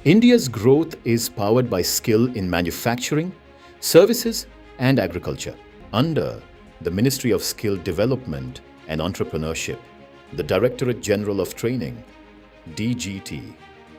India's growth is powered by skill in manufacturing, services, and agriculture. Under the Ministry of Skill Development and Entrepreneurship, the Directorate General of Training, DGT,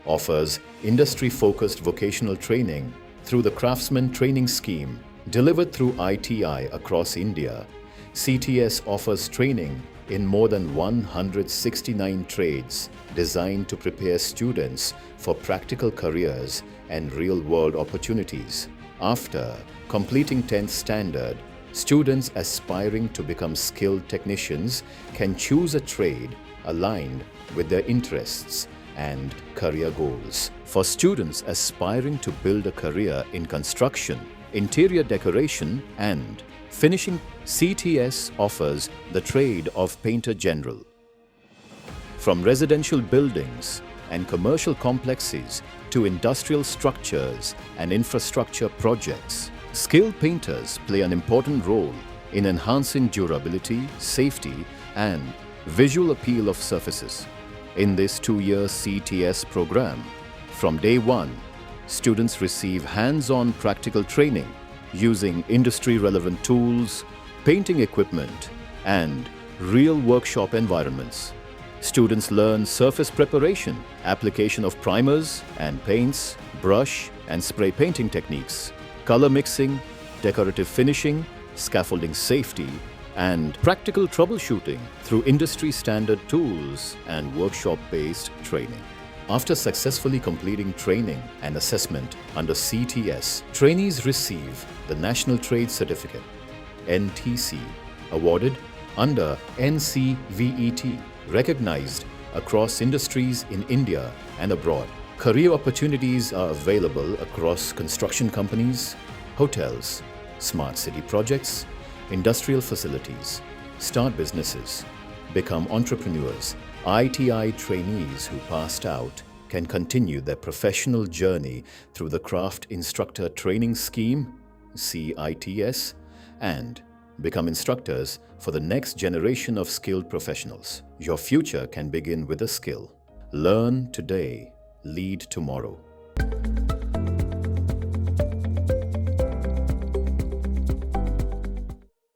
offers industry-focused vocational training through the Craftsmen Training Scheme delivered through ITI across India. CTS offers training in more than 169 trades designed to prepare students for practical careers and real-world opportunities. After completing 10th standard, students aspiring to become skilled technicians can choose a trade aligned with their interests and career goals. For students aspiring to build a career in construction, interior decoration and finishing, CTS offers the trade of Painter General. From residential buildings and commercial complexes to industrial structures and infrastructure projects, skilled painters play an important role in enhancing durability, safety, and visual appeal of surfaces. In this 2-year CTS program, from day one, students receive hands-on practical training using industry-relevant tools, painting equipment, and real workshop environments. Students learn surface preparation, application of primers and paints, brush and spray painting techniques, color mixing, decorative finishing, scaffolding safety, and practical troubleshooting through industry-standard tools and workshop-based training. After successfully completing training and assessment under CTS, trainees receive the National Trade Certificate, NTC, awarded under NCVET, recognized across industries in India and abroad. Career opportunities are available across construction companies, hotels, smart city projects, industrial facilities. Start businesses, become entrepreneurs. ITI trainees who passed out can continue their professional journey through the Craft Instructor Training Scheme, CITS, and become instructors for the next generation of skilled professionals. Your future can begin with a skill. Learn today, lead tomorrow.